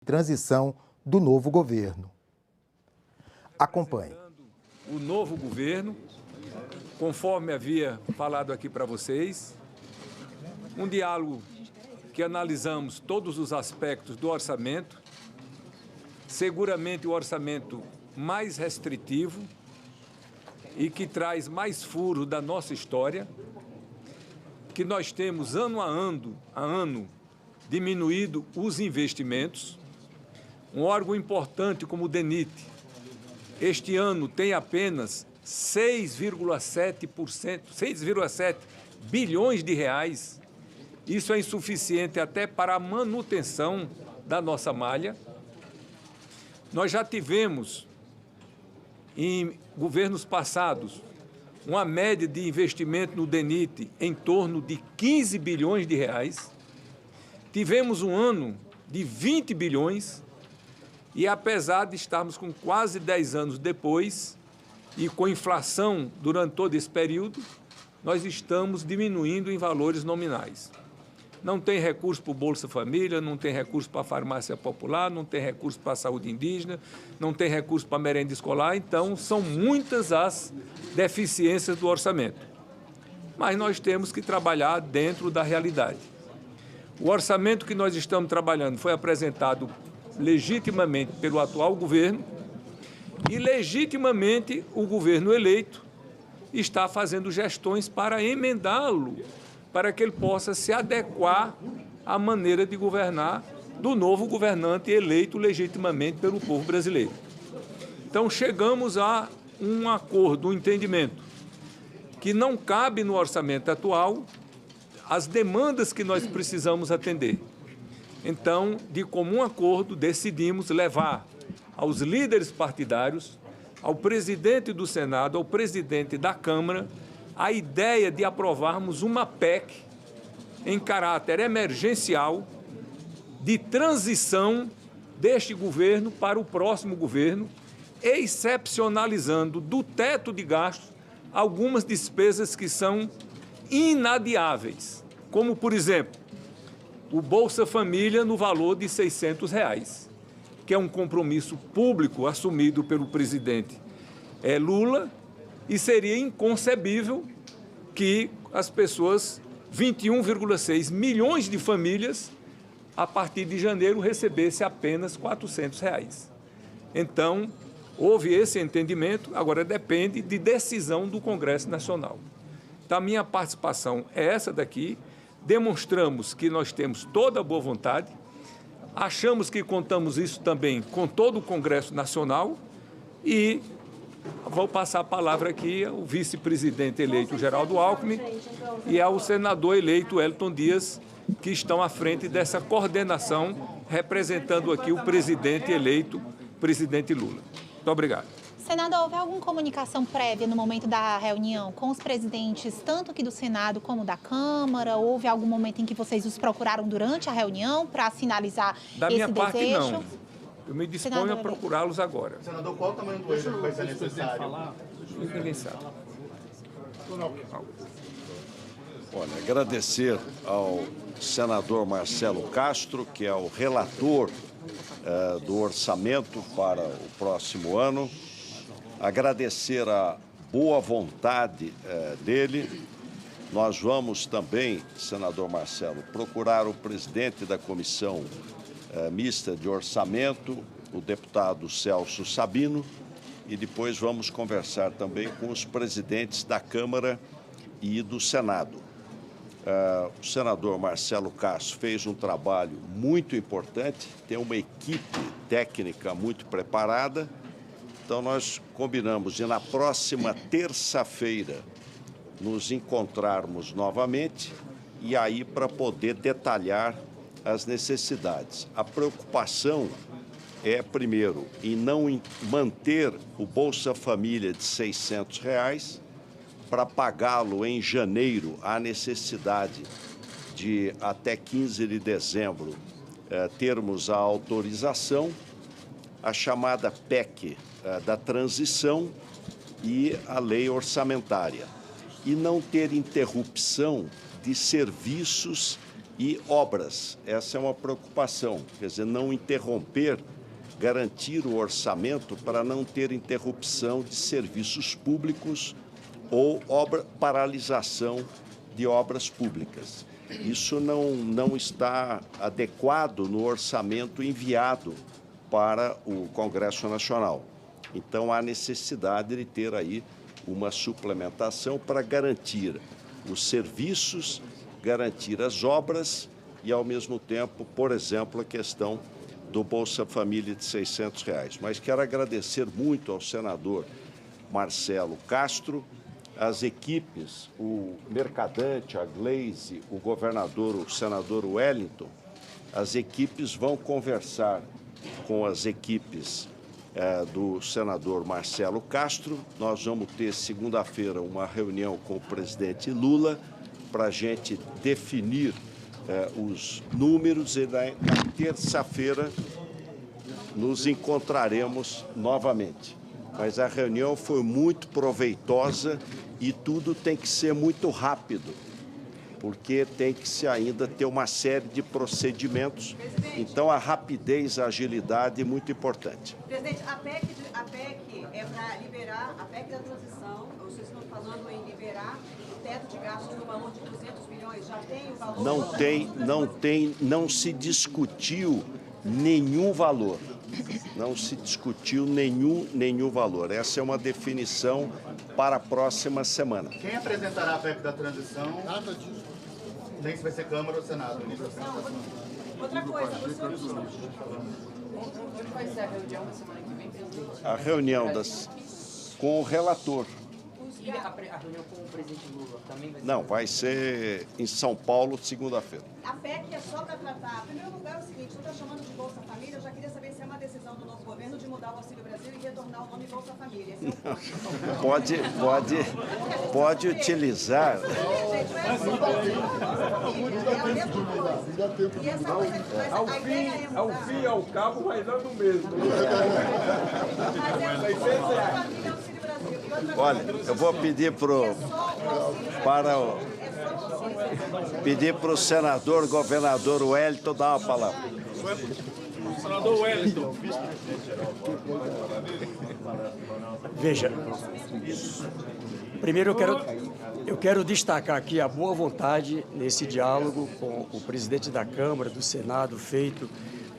transição do novo governo. Acompanhe. O novo governo, conforme havia falado aqui para vocês, um diálogo que analisamos todos os aspectos do orçamento, seguramente o orçamento mais restritivo e que traz mais furo da nossa história, que nós temos ano a ano diminuído os investimentos. Um órgão importante como o DENIT, este ano tem apenas 6,7 bilhões de reais. Isso é insuficiente até para a manutenção da nossa malha. Nós já tivemos, em governos passados, uma média de investimento no DENIT em torno de 15 bilhões de reais. Tivemos um ano de 20 bilhões e, apesar de estarmos com quase 10 anos depois e com inflação durante todo esse período, nós estamos diminuindo em valores nominais. Não tem recurso para o Bolsa Família, não tem recurso para a farmácia popular, não tem recurso para a saúde indígena, não tem recurso para a merenda escolar, então são muitas as deficiências do orçamento. Mas nós temos que trabalhar dentro da realidade. O orçamento que nós estamos trabalhando foi apresentado legitimamente pelo atual governo e legitimamente o governo eleito está fazendo gestões para emendá-lo, para que ele possa se adequar à maneira de governar do novo governante eleito legitimamente pelo povo brasileiro. Então, chegamos a um acordo, um entendimento, que não cabe no orçamento atual as demandas que nós precisamos atender. Então, de comum acordo, decidimos levar aos líderes partidários, ao presidente do Senado, ao presidente da Câmara, a ideia de aprovarmos uma PEC em caráter emergencial de transição deste governo para o próximo governo, excepcionalizando do teto de gastos algumas despesas que são inadiáveis, como, por exemplo, o Bolsa Família no valor de R$ 600, que é um compromisso público assumido pelo presidente Lula, e seria inconcebível que as pessoas, 21,6 milhões de famílias, a partir de janeiro, recebessem apenas R$ 400. Então, houve esse entendimento, agora depende de decisão do Congresso Nacional. Então, a minha participação é essa daqui, demonstramos que nós temos toda a boa vontade, achamos que contamos isso também com todo o Congresso Nacional e vou passar a palavra aqui ao vice-presidente eleito Geraldo Alckmin e ao senador eleito Wellington Dias, que estão à frente dessa coordenação, representando aqui o presidente eleito, presidente Lula. Muito obrigado. Senador, houve alguma comunicação prévia no momento da reunião com os presidentes, tanto aqui do Senado como da Câmara? Houve algum momento em que vocês os procuraram durante a reunião para sinalizar esse desejo? Da minha parte, não. Eu me disponho a procurá-los agora. Senador, qual o tamanho do eixo que vai ser necessário? Ninguém sabe. Olha, agradecer ao senador Marcelo Castro, que é o relator do orçamento para o próximo ano. Agradecer a boa vontade dele. Nós vamos também, senador Marcelo, procurar o presidente da Comissão Mista de Orçamento, o deputado Celso Sabino, e depois vamos conversar também com os presidentes da Câmara e do Senado. O senador Marcelo Castro fez um trabalho muito importante, tem uma equipe técnica muito preparada. Então, nós combinamos de, na próxima terça-feira, nos encontrarmos novamente e aí para poder detalhar as necessidades. A preocupação é, primeiro, em não manter o Bolsa Família de R$ 600, para pagá-lo em janeiro, há necessidade de, até 15 de dezembro, termos a autorização, a chamada PEC da transição e a lei orçamentária, e não ter interrupção de serviços E obras, essa é uma preocupação, quer dizer, não interromper, garantir o orçamento para não ter interrupção de serviços públicos ou paralisação de obras públicas. Isso não está adequado no orçamento enviado para o Congresso Nacional. Então, há necessidade de ter aí uma suplementação para garantir os serviços, garantir as obras e, ao mesmo tempo, por exemplo, a questão do Bolsa Família de R$ 600. Mas quero agradecer muito ao senador Marcelo Castro, as equipes, o Mercadante, a Gleisi, o governador, o senador Wellington. As equipes vão conversar com as equipes do senador Marcelo Castro. Nós vamos ter segunda-feira uma reunião com o presidente Lula para a gente definir os números e na terça-feira nos encontraremos novamente. Mas a reunião foi muito proveitosa e tudo tem que ser muito rápido, porque tem que se ainda ter uma série de procedimentos. Então, a rapidez, a agilidade é muito importante. Presidente, a PEC é para liberar, a PEC da transição, vocês estão falando em liberar o teto de gastos no valor de 200 bilhões, já tem o valor? Não se discutiu nenhum valor. Não se discutiu nenhum valor. Essa é uma definição para a próxima semana. Quem apresentará a PEC da transição? Nada disso. Nem se vai ser Câmara ou Senado. Outra coisa, onde vai ser a reunião da semana que vem, presidente? A reunião com o relator. E a reunião com o presidente Lula também vai ser? Não, vai ser em São Paulo, segunda-feira. A PEC é só para tratar. Em primeiro lugar, é o seguinte, você está chamando de Bolsa Família, eu já queria saber se é uma decisão do novo governo de mudar o Auxílio Brasil e retornar o nome Bolsa Família. Esse é o ponto. Pode utilizar. Ao fim e ao cabo vai dando mesmo. Olha, eu vou pedir para o senador, governador Wellington dar uma palavra. Senador Wellington. Veja, primeiro eu quero destacar aqui a boa vontade nesse diálogo com o presidente da Câmara, do Senado, feito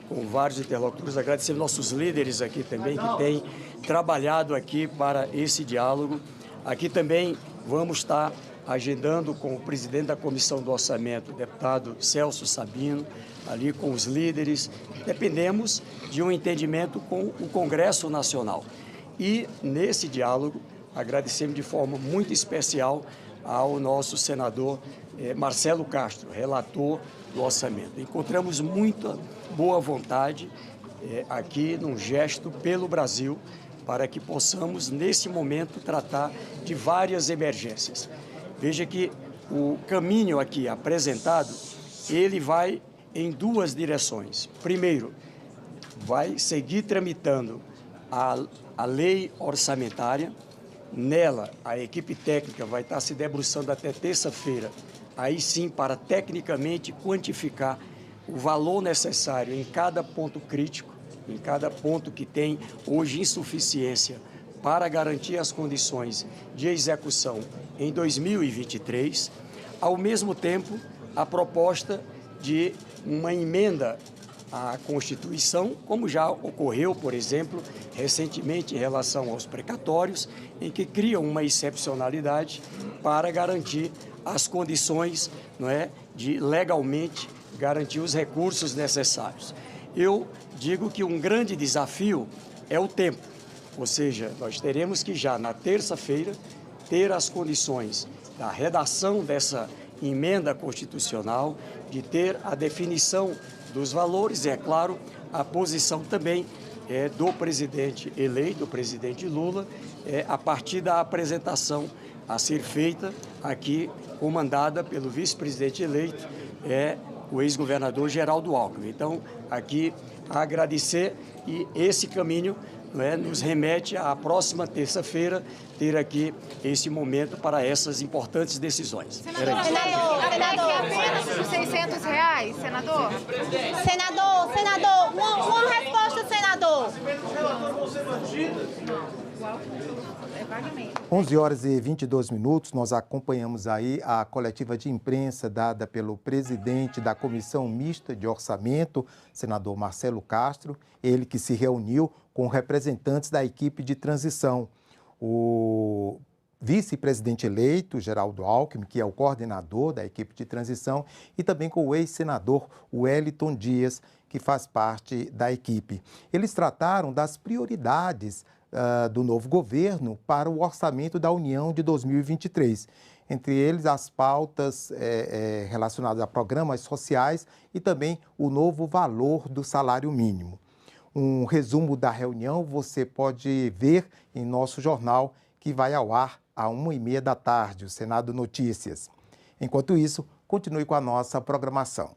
com vários interlocutores. Agradecer nossos líderes aqui também, que têm trabalhado aqui para esse diálogo. Aqui também vamos estar agendando com o presidente da Comissão do Orçamento, o deputado Celso Sabino, ali com os líderes. Dependemos de um entendimento com o Congresso Nacional. E, nesse diálogo, agradecemos de forma muito especial ao nosso senador Marcelo Castro, relator do orçamento. Encontramos muita boa vontade aqui num gesto pelo Brasil para que possamos, nesse momento, tratar de várias emergências. Veja que o caminho aqui apresentado, ele vai em duas direções. Primeiro, vai seguir tramitando a lei orçamentária. Nela, a equipe técnica vai estar se debruçando até terça-feira, aí sim, para tecnicamente quantificar o valor necessário em cada ponto crítico, em cada ponto que tem hoje insuficiência para garantir as condições de execução em 2023. Ao mesmo tempo, a proposta de uma emenda à Constituição, como já ocorreu, por exemplo, recentemente em relação aos precatórios, em que cria uma excepcionalidade para garantir as condições, não é, de legalmente garantir os recursos necessários. Eu digo que um grande desafio é o tempo, ou seja, nós teremos que já na terça-feira ter as condições da redação dessa emenda constitucional, de ter a definição dos valores e, é claro, a posição também do presidente eleito, o presidente Lula, a partir da apresentação a ser feita aqui, comandada pelo vice-presidente eleito, o ex-governador Geraldo Alckmin. Então, aqui, agradecer, e esse caminho nos remete à próxima terça-feira ter aqui esse momento para essas importantes decisões. Senador, apenas os R$600, senador? Senador, uma resposta, senador. 11h22, nós acompanhamos aí a coletiva de imprensa dada pelo presidente da Comissão Mista de Orçamento, senador Marcelo Castro, ele que se reuniu com representantes da equipe de transição. O vice-presidente eleito, Geraldo Alckmin, que é o coordenador da equipe de transição, e também com o ex-senador Wellington Dias, que faz parte da equipe. Eles trataram das prioridades do novo governo para o orçamento da União de 2023. Entre eles, as pautas relacionadas a programas sociais e também o novo valor do salário mínimo. Um resumo da reunião você pode ver em nosso jornal, que vai ao ar às 1h30 da tarde, o Senado Notícias. Enquanto isso, continue com a nossa programação.